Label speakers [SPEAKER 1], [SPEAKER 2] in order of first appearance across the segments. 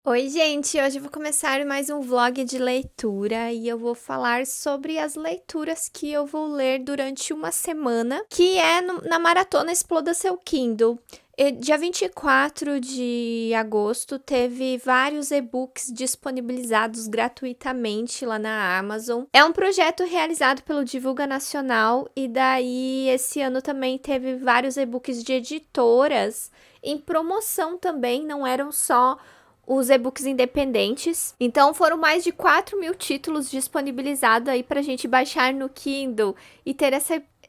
[SPEAKER 1] Oi, gente! Hoje eu vou começar mais um vlog de leitura e eu vou falar sobre as leituras que eu vou ler durante uma semana, que é na Maratona Exploda Seu Kindle. Dia 24 de agosto teve vários e-books disponibilizados gratuitamente lá na Amazon. É um projeto realizado pelo Divulga Nacional e daí esse ano também teve vários e-books de editoras em promoção também, não eram só os e-books independentes. Então foram mais de 4.000 títulos disponibilizados aí pra gente baixar no Kindle e ter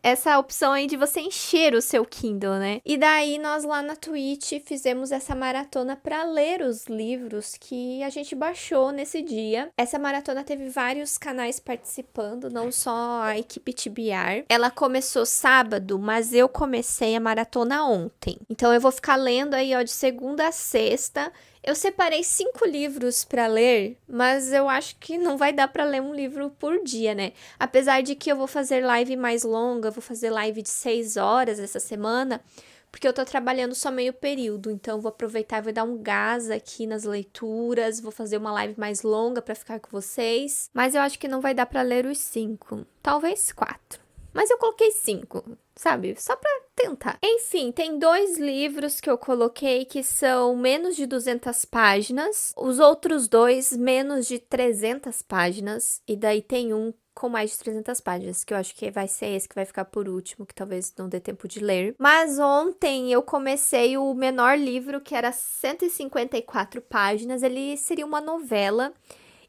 [SPEAKER 1] essa opção aí de você encher o seu Kindle, né? E daí nós lá na Twitch fizemos essa maratona para ler os livros que a gente baixou nesse dia. Essa maratona teve vários canais participando, não só a equipe TBR. Ela começou sábado, mas eu comecei a maratona ontem. Então eu vou ficar lendo aí, ó, de segunda a sexta. Eu separei 5 livros para ler, mas eu acho que não vai dar para ler um livro por dia, né? Apesar de que eu vou fazer live mais longa, vou fazer live de 6 horas essa semana, porque eu tô trabalhando só meio período, então vou aproveitar e vou dar um gás aqui nas leituras, vou fazer uma live mais longa para ficar com vocês, mas eu acho que não vai dar para ler os 5, talvez 4. Mas eu coloquei 5, sabe? Só pra tentar. Enfim, tem 2 livros que eu coloquei que são menos de 200 páginas. Os outros 2, menos de 300 páginas. E daí tem um com mais de 300 páginas, que eu acho que vai ser esse que vai ficar por último, que talvez não dê tempo de ler. Mas ontem eu comecei o menor livro, que era 154 páginas. Ele seria uma novela.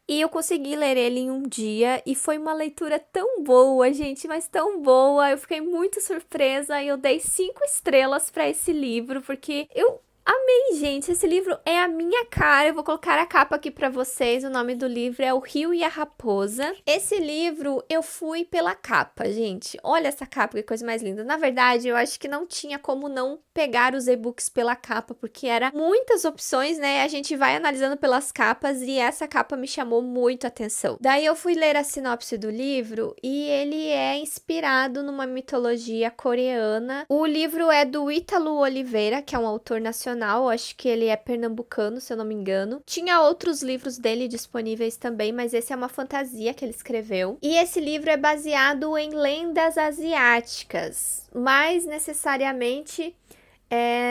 [SPEAKER 1] E eu consegui ler ele em um dia e foi uma leitura tão boa, gente, mas tão boa. Eu fiquei muito surpresa e eu dei 5 estrelas para esse livro, porque eu amei, gente. Esse livro é a minha cara. Eu vou colocar a capa aqui para vocês. O nome do livro é O Rio e a Raposa. Esse livro eu fui pela capa, gente. Olha essa capa, que coisa mais linda. Na verdade, eu acho que não tinha como não pegar os e-books pela capa, porque era muitas opções, né? A gente vai analisando pelas capas e essa capa me chamou muito a atenção. Daí eu fui ler a sinopse do livro e ele é inspirado numa mitologia coreana. O livro é do Ítalo Oliveira, que é um autor nacional, acho que ele é pernambucano, se eu não me engano. Tinha outros livros dele disponíveis também, mas esse é uma fantasia que ele escreveu. E esse livro é baseado em lendas asiáticas, mais necessariamente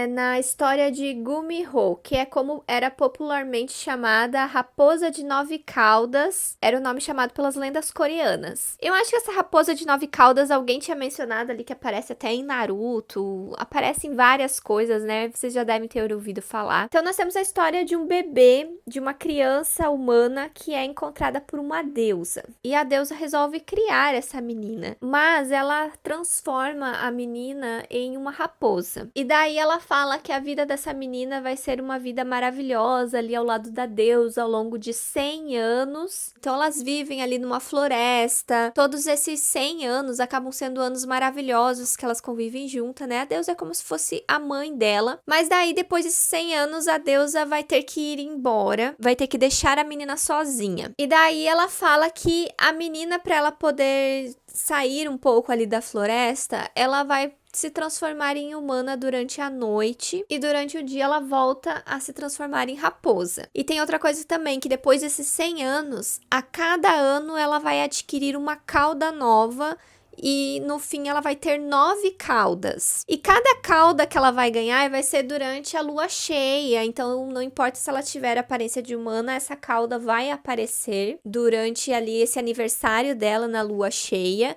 [SPEAKER 1] na história de Gumiho, que é como era popularmente chamada a Raposa de 9 Caudas, era o nome chamado pelas lendas coreanas. Eu acho que essa Raposa de 9 Caudas, alguém tinha mencionado ali que aparece até em Naruto, aparece em várias coisas, né? Vocês já devem ter ouvido falar. Então nós temos a história de um bebê, de uma criança humana que é encontrada por uma deusa. E a deusa resolve criar essa menina, mas ela transforma a menina em uma raposa. E daí ela fala que a vida dessa menina vai ser uma vida maravilhosa ali ao lado da deusa ao longo de 100 anos. Então elas vivem ali numa floresta. Todos esses 100 anos acabam sendo anos maravilhosos que elas convivem juntas, né? A deusa é como se fosse a mãe dela. Mas daí depois desses 100 anos a deusa vai ter que ir embora, vai ter que deixar a menina sozinha. E daí ela fala que a menina, para ela poder sair um pouco ali da floresta, ela vai se transformar em humana durante a noite e durante o dia ela volta a se transformar em raposa. E tem outra coisa também, que depois desses 100 anos, a cada ano ela vai adquirir uma cauda nova e no fim ela vai ter 9 caudas. E cada cauda que ela vai ganhar vai ser durante a lua cheia, então não importa se ela tiver aparência de humana, essa cauda vai aparecer durante ali esse aniversário dela na lua cheia.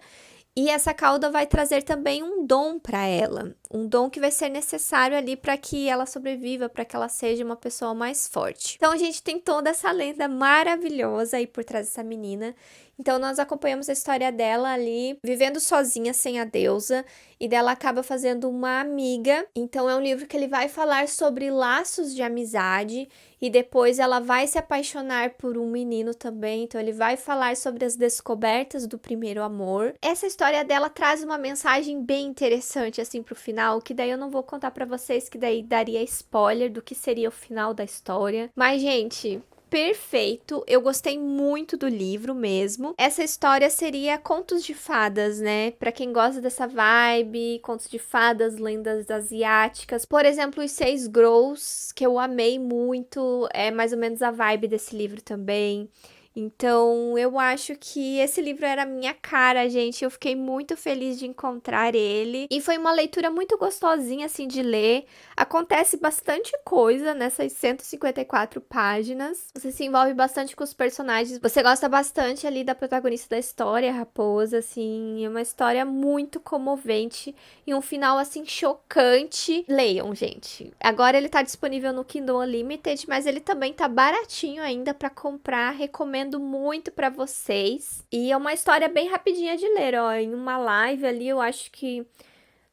[SPEAKER 1] E essa cauda vai trazer também um dom para ela, um dom que vai ser necessário ali para que ela sobreviva, para que ela seja uma pessoa mais forte. Então a gente tem toda essa lenda maravilhosa aí por trás dessa menina. Então nós acompanhamos a história dela ali, vivendo sozinha sem a deusa, e dela acaba fazendo uma amiga. Então é um livro que ele vai falar sobre laços de amizade e depois ela vai se apaixonar por um menino também. Então ele vai falar sobre as descobertas do primeiro amor. Essa história dela traz uma mensagem bem interessante assim pro final, que daí eu não vou contar para vocês, que daí daria spoiler do que seria o final da história. Mas gente, perfeito. Eu gostei muito do livro mesmo. Essa história seria contos de fadas, né? Pra quem gosta dessa vibe, contos de fadas, lendas asiáticas. Por exemplo, Os Seis Grows, que eu amei muito, é mais ou menos a vibe desse livro também. Então, eu acho que esse livro era a minha cara, gente. Eu fiquei muito feliz de encontrar ele. E foi uma leitura muito gostosinha, assim, de ler. Acontece bastante coisa nessas 154 páginas. Você se envolve bastante com os personagens. Você gosta bastante ali da protagonista da história, a Raposa, assim. É uma história muito comovente e um final, assim, chocante. Leiam, gente. Agora ele tá disponível no Kindle Unlimited, mas ele também tá baratinho ainda pra comprar. Recomendo muito pra vocês. E é uma história bem rapidinha de ler, ó. Em uma live ali, eu acho que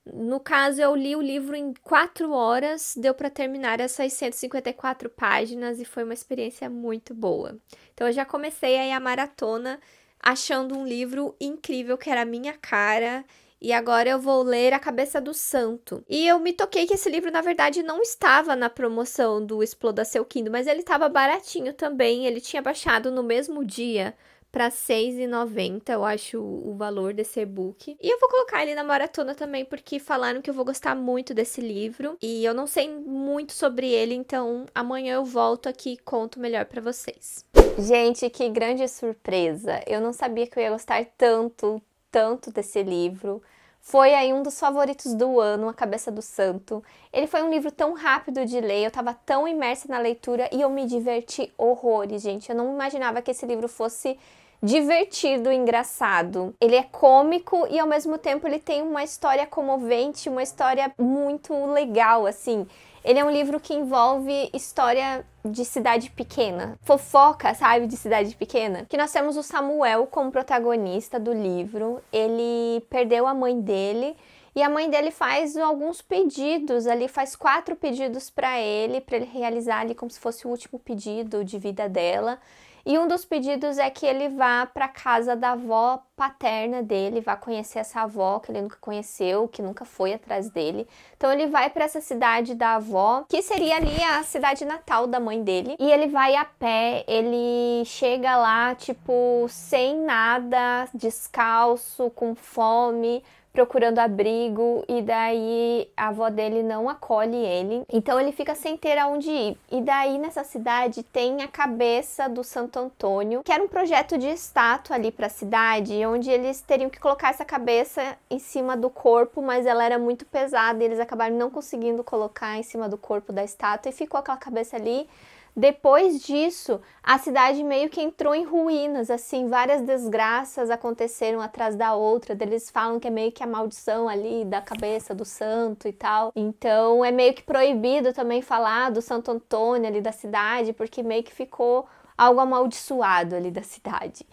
[SPEAKER 1] no caso, eu li o livro em 4 horas, deu para terminar essas 154 páginas e foi uma experiência muito boa. Então, eu já comecei aí a maratona achando um livro incrível que era a minha cara. E agora eu vou ler A Cabeça do Santo. E eu me toquei que esse livro, na verdade, não estava na promoção do Exploda Seu Kindle, mas ele estava baratinho também. Ele tinha baixado no mesmo dia para R$ 6,90, eu acho o valor desse e-book. E eu vou colocar ele na maratona também, porque falaram que eu vou gostar muito desse livro. E eu não sei muito sobre ele, então amanhã eu volto aqui e conto melhor para vocês. Gente, que grande surpresa! Eu não sabia que eu ia gostar tanto desse livro. Foi aí um dos favoritos do ano, A Cabeça do Santo. Ele foi um livro tão rápido de ler, eu tava tão imersa na leitura e eu me diverti horrores, gente. Eu não imaginava que esse livro fosse divertido e engraçado. Ele é cômico e ao mesmo tempo ele tem uma história comovente, uma história muito legal, assim. Ele é um livro que envolve história de cidade pequena, fofoca, sabe, de cidade pequena. Que nós temos o Samuel como protagonista do livro. Ele perdeu a mãe dele e a mãe dele faz alguns pedidos ali, faz 4 pedidos para ele realizar ali como se fosse o último pedido de vida dela. E um dos pedidos é que ele vá para casa da avó paterna dele, vá conhecer essa avó que ele nunca conheceu, que nunca foi atrás dele. Então ele vai para essa cidade da avó, que seria ali a cidade natal da mãe dele, e ele vai a pé, ele chega lá tipo sem nada, descalço, com fome, procurando abrigo, e daí a avó dele não acolhe ele, então ele fica sem ter aonde ir. E daí nessa cidade tem a cabeça do Santo Antônio, que era um projeto de estátua ali para a cidade, onde eles teriam que colocar essa cabeça em cima do corpo, mas ela era muito pesada e eles acabaram não conseguindo colocar em cima do corpo da estátua e ficou aquela cabeça ali. Depois disso, a cidade meio que entrou em ruínas, assim, várias desgraças aconteceram atrás da outra. Eles falam que é meio que a maldição ali da cabeça do santo e tal. Então é meio que proibido também falar do Santo Antônio ali da cidade, porque meio que ficou algo amaldiçoado ali da cidade.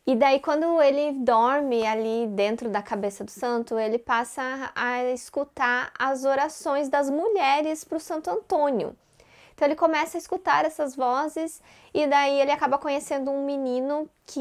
[SPEAKER 1] E daí quando ele dorme ali dentro da cabeça do santo, ele passa a escutar as orações das mulheres para o Santo Antônio. Então ele começa a escutar essas vozes e daí ele acaba conhecendo um menino que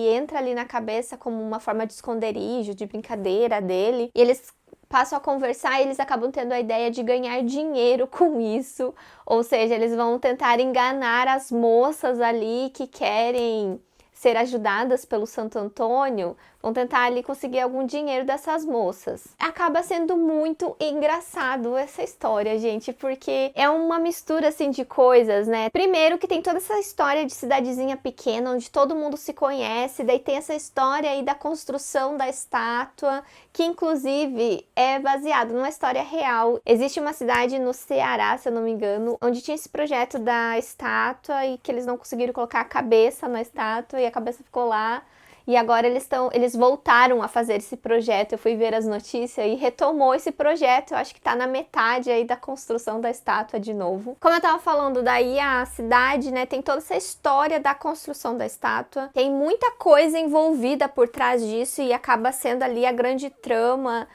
[SPEAKER 1] entra ali na cabeça como uma forma de esconderijo, de brincadeira dele. E eles passam a conversar e eles acabam tendo a ideia de ganhar dinheiro com isso. Ou seja, eles vão tentar enganar as moças ali que querem ser ajudadas pelo Santo Antônio, vão tentar ali conseguir algum dinheiro dessas moças. Acaba sendo muito engraçado essa história, gente, porque é uma mistura assim de coisas, né? Primeiro que tem toda essa história de cidadezinha pequena, onde todo mundo se conhece, daí tem essa história aí da construção da estátua, que inclusive é baseado numa história real. Existe uma cidade no Ceará, se eu não me engano, onde tinha esse projeto da estátua e que eles não conseguiram colocar a cabeça na estátua e a cabeça ficou lá. E agora eles voltaram a fazer esse projeto. Eu fui ver as notícias e retomou esse projeto. Eu acho que tá na metade aí da construção da estátua de novo. Como eu tava falando, daí a cidade, né, tem toda essa história da construção da estátua. Tem muita coisa envolvida por trás disso e acaba sendo ali a grande trama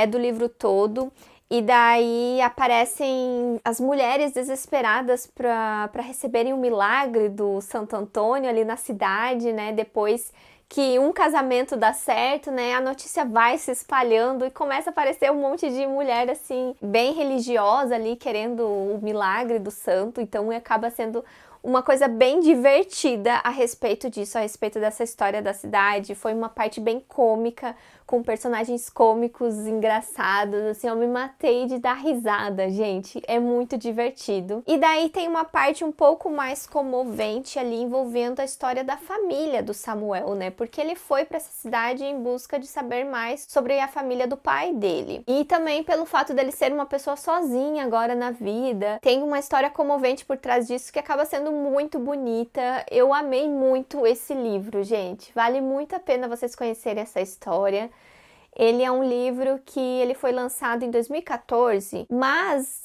[SPEAKER 1] do livro todo. E daí aparecem as mulheres desesperadas para receberem o milagre do Santo Antônio ali na cidade, né? Depois que um casamento dá certo, né? A notícia vai se espalhando e começa a aparecer um monte de mulher assim, bem religiosa ali, querendo o milagre do santo. Então acaba sendo uma coisa bem divertida a respeito disso, a respeito dessa história da cidade. Foi uma parte bem cômica, com personagens cômicos, engraçados, assim, eu me matei de dar risada, gente, é muito divertido. E daí tem uma parte um pouco mais comovente ali, envolvendo a história da família do Samuel, né, porque ele foi para essa cidade em busca de saber mais sobre a família do pai dele. E também pelo fato dele ser uma pessoa sozinha agora na vida, tem uma história comovente por trás disso que acaba sendo muito bonita. Eu amei muito esse livro, gente, vale muito a pena vocês conhecerem essa história. Ele é um livro que ele foi lançado em 2014, mas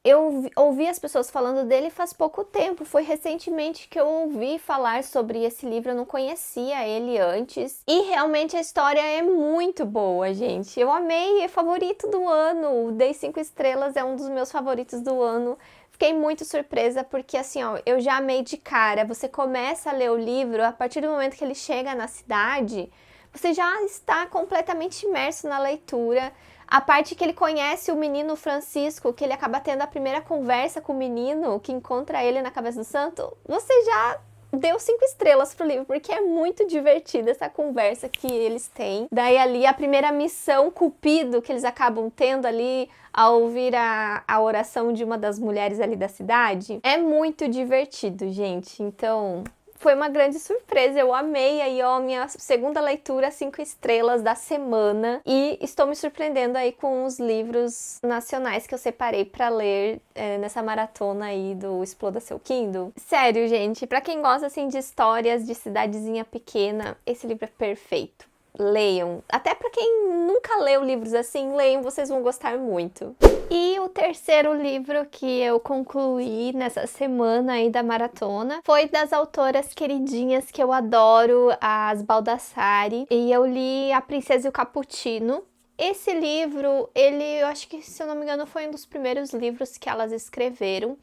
[SPEAKER 1] eu ouvi as pessoas falando dele faz pouco tempo. Foi recentemente que eu ouvi falar sobre esse livro, eu não conhecia ele antes. E realmente a história é muito boa, gente. Eu amei, é favorito do ano. Dei 5 estrelas, é um dos meus favoritos do ano. Fiquei muito surpresa porque, assim, ó, eu já amei de cara. Você começa a ler o livro, a partir do momento que ele chega na cidade, você já está completamente imerso na leitura. A parte que ele conhece o menino Francisco, que ele acaba tendo a primeira conversa com o menino, que encontra ele na Cabeça do Santo, você já deu 5 estrelas pro livro, porque é muito divertida essa conversa que eles têm. Daí ali a primeira missão Cupido que eles acabam tendo ali ao ouvir a oração de uma das mulheres ali da cidade, é muito divertido, gente. Então foi uma grande surpresa, eu amei aí, ó, minha segunda leitura 5 estrelas da semana, e estou me surpreendendo aí com os livros nacionais que eu separei para ler nessa maratona aí do Exploda Seu Kindle. Sério, gente, para quem gosta assim de histórias de cidadezinha pequena, esse livro é perfeito. Leiam. Até para quem nunca leu livros assim, leiam, vocês vão gostar muito. E o terceiro livro que eu concluí nessa semana aí da maratona foi das autoras queridinhas que eu adoro, as Baldassarri, e eu li A Princesa e o Cappuccino. Esse livro, eu acho que, se eu não me engano, foi um dos primeiros livros que elas escreveram,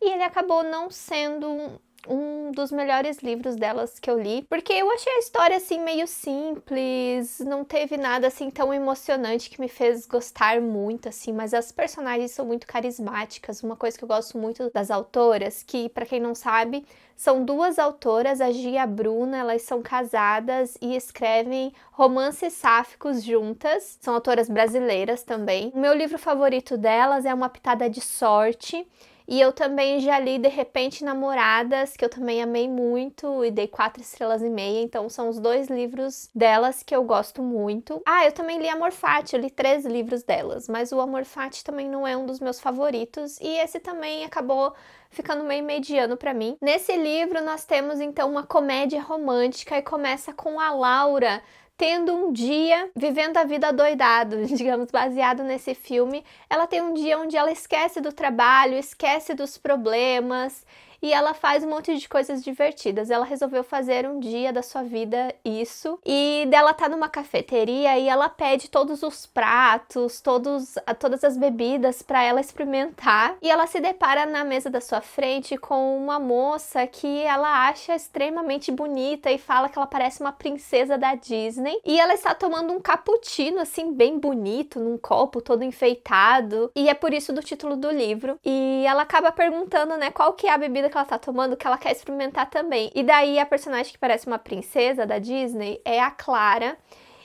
[SPEAKER 1] e ele acabou não sendo um dos melhores livros delas que eu li, porque eu achei a história assim meio simples, não teve nada assim tão emocionante que me fez gostar muito assim, mas as personagens são muito carismáticas. Uma coisa que eu gosto muito das autoras, que para quem não sabe, são duas autoras, a Gia e a Bruna, elas são casadas e escrevem romances sáficos juntas, são autoras brasileiras também. O meu livro favorito delas é Uma Pitada de Sorte. E eu também já li De Repente Namoradas, que eu também amei muito e dei 4 estrelas e meia. Então são os 2 livros delas que eu gosto muito. Ah, eu também li Amor Fati, eu li 3 livros delas, mas o Amor Fati também não é um dos meus favoritos. E esse também acabou ficando meio mediano pra mim. Nesse livro nós temos então uma comédia romântica e começa com a Laura tendo um dia, vivendo a vida adoidado, digamos, baseado nesse filme. Ela tem um dia onde ela esquece do trabalho, esquece dos problemas, e ela faz um monte de coisas divertidas. Ela resolveu fazer um dia da sua vida isso, e dela tá numa cafeteria e ela pede todos os pratos, todas as bebidas para ela experimentar, e ela se depara na mesa da sua frente com uma moça que ela acha extremamente bonita e fala que ela parece uma princesa da Disney, e ela está tomando um cappuccino assim bem bonito, num copo todo enfeitado, e é por isso do título do livro. E ela acaba perguntando, né, qual que é a bebida que ela tá tomando, que ela quer experimentar também. E daí a personagem que parece uma princesa da Disney é a Clara,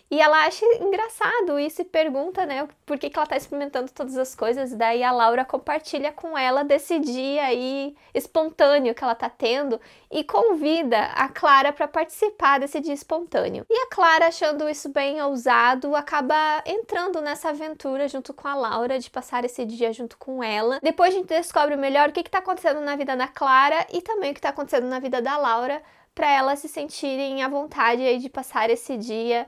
[SPEAKER 1] e ela acha engraçado isso e pergunta, né, por que ela tá experimentando todas as coisas. E daí a Laura compartilha com ela desse dia aí espontâneo que ela tá tendo e convida a Clara para participar desse dia espontâneo. E a Clara, achando isso bem ousado, acaba entrando nessa aventura junto com a Laura, de passar esse dia junto com ela. Depois a gente descobre melhor o que tá acontecendo na vida da Clara e também o que tá acontecendo na vida da Laura, para elas se sentirem à vontade aí de passar esse dia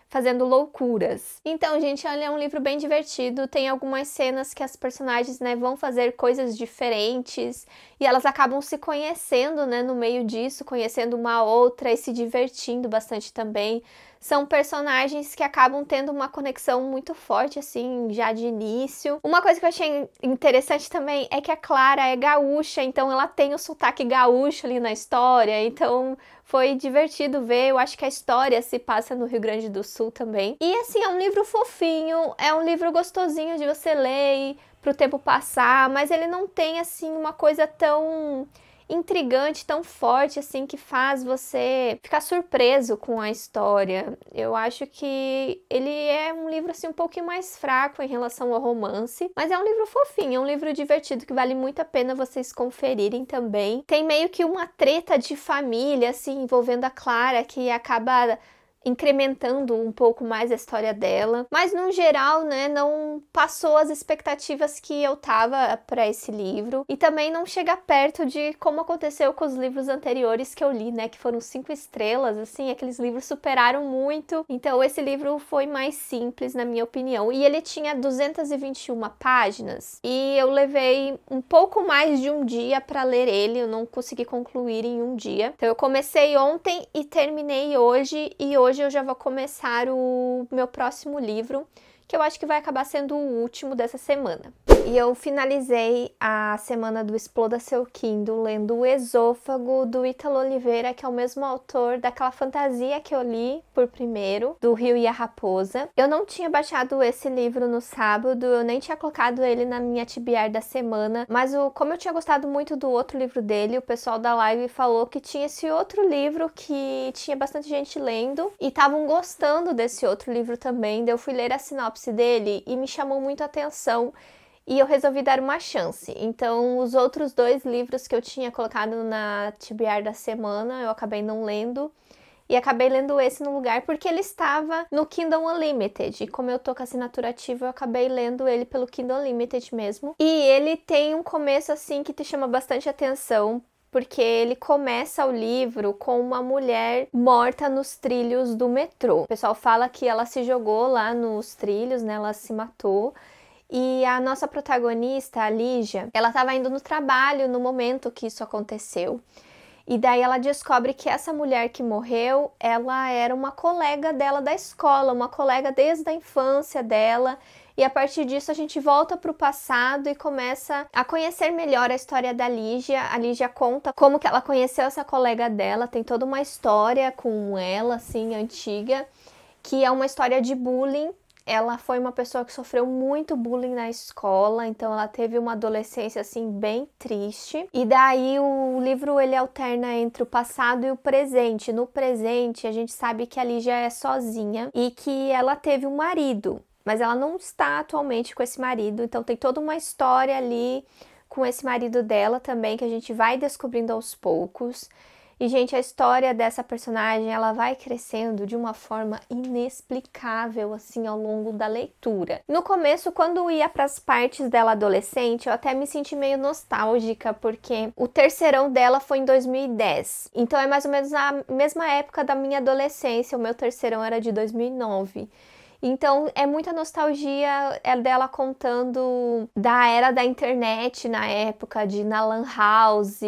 [SPEAKER 1] fazendo loucuras. Então, gente, ele é um livro bem divertido, tem algumas cenas que as personagens, né, vão fazer coisas diferentes e elas acabam se conhecendo, né, no meio disso, conhecendo uma outra e se divertindo bastante também. São personagens que acabam tendo uma conexão muito forte, assim, já de início. Uma coisa que eu achei interessante também é que a Clara é gaúcha, então ela tem o sotaque gaúcho ali na história, então foi divertido ver. Eu acho que a história se passa no Rio Grande do Sul também. E, assim, é um livro fofinho, é um livro gostosinho de você ler e pro tempo passar, mas ele não tem, assim, uma coisa tão intrigante, tão forte, assim, que faz você ficar surpreso com a história. Eu acho que ele é um livro, assim, um pouquinho mais fraco em relação ao romance, mas é um livro fofinho, é um livro divertido que vale muito a pena vocês conferirem também. Tem meio que uma treta de família, assim, envolvendo a Clara, que acaba incrementando um pouco mais a história dela, mas no geral, né, não passou as expectativas que eu tava para esse livro, e também não chega perto de como aconteceu com os livros anteriores que eu li, né, que foram 5 estrelas, assim, aqueles livros superaram muito, então esse livro foi mais simples, na minha opinião, e ele tinha 221 páginas, e eu levei um pouco mais de um dia para ler ele, eu não consegui concluir em um dia, então eu comecei ontem e terminei hoje, e hoje eu já vou começar o meu próximo livro, que eu acho que vai acabar sendo o último dessa semana. E eu finalizei a semana do Exploda Seu Kindle lendo O Esôfago, do Ítalo Oliveira, que é o mesmo autor daquela fantasia que eu li por primeiro, do Rio e a Raposa. Eu não tinha baixado esse livro no sábado, eu nem tinha colocado ele na minha TBR da semana, mas como eu tinha gostado muito do outro livro dele, o pessoal da live falou que tinha esse outro livro que tinha bastante gente lendo e estavam gostando desse outro livro também. Daí eu fui ler a sinopse dele e me chamou muito a atenção. E eu resolvi dar uma chance. Então, os outros 2 livros que eu tinha colocado na TBR da semana, eu acabei não lendo. E acabei lendo esse no lugar porque ele estava no Kindle Unlimited. E como eu tô com assinatura ativa, eu acabei lendo ele pelo Kindle Unlimited mesmo. E ele tem um começo, assim, que te chama bastante atenção, porque ele começa o livro com uma mulher morta nos trilhos do metrô. O pessoal fala que ela se jogou lá nos trilhos, né? Ela se matou. E a nossa protagonista, a Lígia, ela estava indo no trabalho no momento que isso aconteceu. E daí ela descobre que essa mulher que morreu, ela era uma colega dela da escola, uma colega desde a infância dela. E a partir disso a gente volta para o passado e começa a conhecer melhor a história da Lígia. A Lígia conta como que ela conheceu essa colega dela, tem toda uma história com ela, assim, antiga, que é uma história de bullying. Ela foi uma pessoa que sofreu muito bullying na escola, então ela teve uma adolescência assim bem triste. E daí o livro ele alterna entre o passado e o presente. No presente, a gente sabe que a Lígia é sozinha e que ela teve um marido, mas ela não está atualmente com esse marido, então tem toda uma história ali com esse marido dela também que a gente vai descobrindo aos poucos. E, gente, a história dessa personagem, ela vai crescendo de uma forma inexplicável, assim, ao longo da leitura. No começo, quando ia para as partes dela adolescente, eu até me senti meio nostálgica, porque o terceirão dela foi em 2010. Então, é mais ou menos a mesma época da minha adolescência. O meu terceirão era de 2009. Então, é muita nostalgia dela contando da era da internet na época, de ir na Lan House,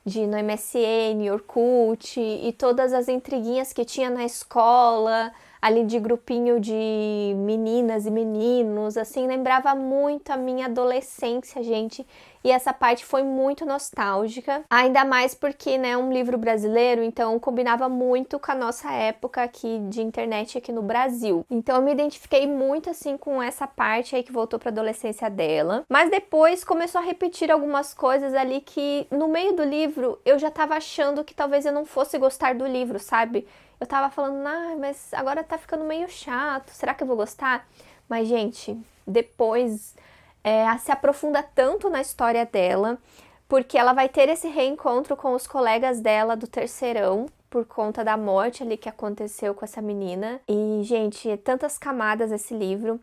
[SPEAKER 1] de ir no MSN, Orkut e todas as intriguinhas que tinha na escola, ali de grupinho de meninas e meninos, assim, lembrava muito a minha adolescência, gente. E essa parte foi muito nostálgica, ainda mais porque, né, é um livro brasileiro, então combinava muito com a nossa época aqui de internet aqui no Brasil. Então eu me identifiquei muito, assim, com essa parte aí que voltou para a adolescência dela. Mas depois começou a repetir algumas coisas ali que, no meio do livro, eu já tava achando que talvez eu não fosse gostar do livro, sabe? Eu tava falando, mas agora tá ficando meio chato, será que eu vou gostar? Mas, gente, depois se aprofunda tanto na história dela, porque ela vai ter esse reencontro com os colegas dela do terceirão, por conta da morte ali que aconteceu com essa menina. E, gente, tantas camadas esse livro.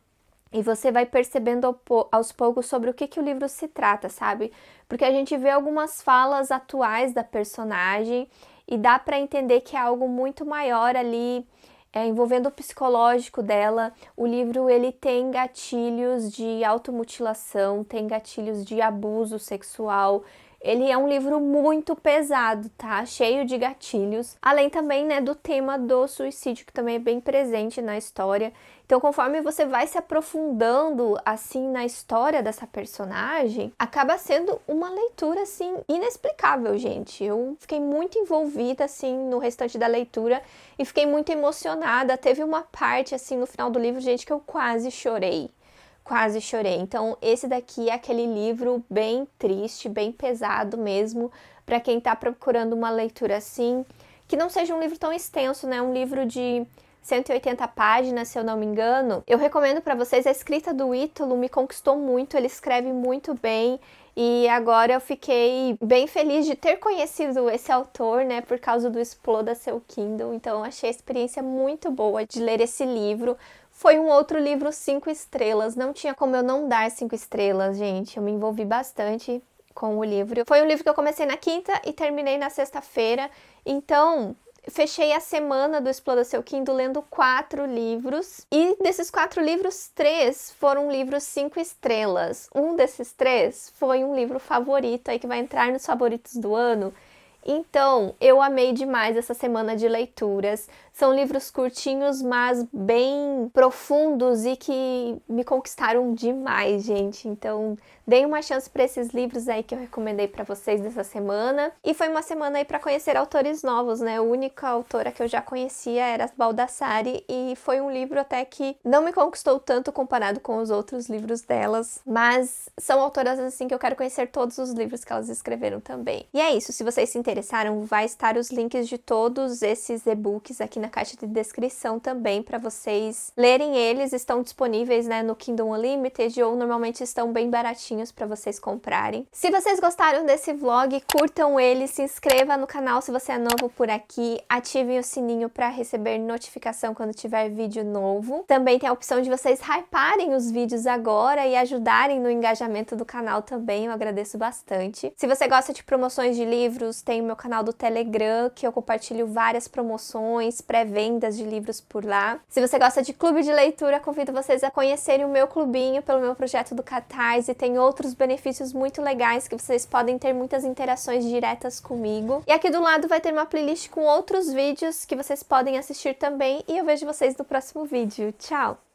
[SPEAKER 1] E você vai percebendo aos poucos sobre o que o livro se trata, sabe? Porque a gente vê algumas falas atuais da personagem e dá para entender que é algo muito maior ali, envolvendo o psicológico dela. O livro ele tem gatilhos de automutilação, tem gatilhos de abuso sexual. Ele é um livro muito pesado, tá? Cheio de gatilhos. Além também, né, do tema do suicídio, que também é bem presente na história. Então, conforme você vai se aprofundando, assim, na história dessa personagem, acaba sendo uma leitura, assim, inexplicável, gente. Eu fiquei muito envolvida, assim, no restante da leitura e fiquei muito emocionada. Teve uma parte, assim, no final do livro, gente, que eu quase chorei. Quase chorei. Então, esse daqui é aquele livro bem triste, bem pesado mesmo, para quem tá procurando uma leitura assim, que não seja um livro tão extenso, né? Um livro de 180 páginas, se eu não me engano. Eu recomendo para vocês, a escrita do Ítalo me conquistou muito, ele escreve muito bem. E agora eu fiquei bem feliz de ter conhecido esse autor, né, por causa do Exploda Seu Kindle. Então eu achei a experiência muito boa de ler esse livro. Foi um outro livro 5 estrelas, não tinha como eu não dar 5 estrelas, gente. Eu me envolvi bastante com o livro. Foi um livro que eu comecei na quinta e terminei na sexta-feira. Então, fechei a semana do Exploda Seu Kindle lendo 4 livros. E desses 4 livros, 3 foram livros 5 estrelas. Um desses 3 foi um livro favorito, aí que vai entrar nos favoritos do ano. Então, eu amei demais essa semana de leituras. São livros curtinhos, mas bem profundos e que me conquistaram demais, gente. Então, deem uma chance para esses livros aí que eu recomendei para vocês dessa semana. E foi uma semana aí para conhecer autores novos, né? A única autora que eu já conhecia era a Baldassare e foi um livro até que não me conquistou tanto comparado com os outros livros delas, mas são autoras assim que eu quero conhecer todos os livros que elas escreveram também. E é isso, se vocês se interessaram, vai estar os links de todos esses e-books aqui na caixa de descrição também para vocês lerem eles. Estão disponíveis, né, no Kindle Unlimited ou normalmente estão bem baratinhos para vocês comprarem. Se vocês gostaram desse vlog, curtam ele, se inscreva no canal se você é novo por aqui, ativem o sininho para receber notificação quando tiver vídeo novo. Também tem a opção de vocês hyparem os vídeos agora e ajudarem no engajamento do canal também, eu agradeço bastante. Se você gosta de promoções de livros, tem o meu canal do Telegram, que eu compartilho várias promoções, pré-vendas de livros por lá. Se você gosta de clube de leitura, convido vocês a conhecerem o meu clubinho pelo meu projeto do Catarse. Tem outros benefícios muito legais que vocês podem ter muitas interações diretas comigo. E aqui do lado vai ter uma playlist com outros vídeos que vocês podem assistir também. E eu vejo vocês no próximo vídeo. Tchau!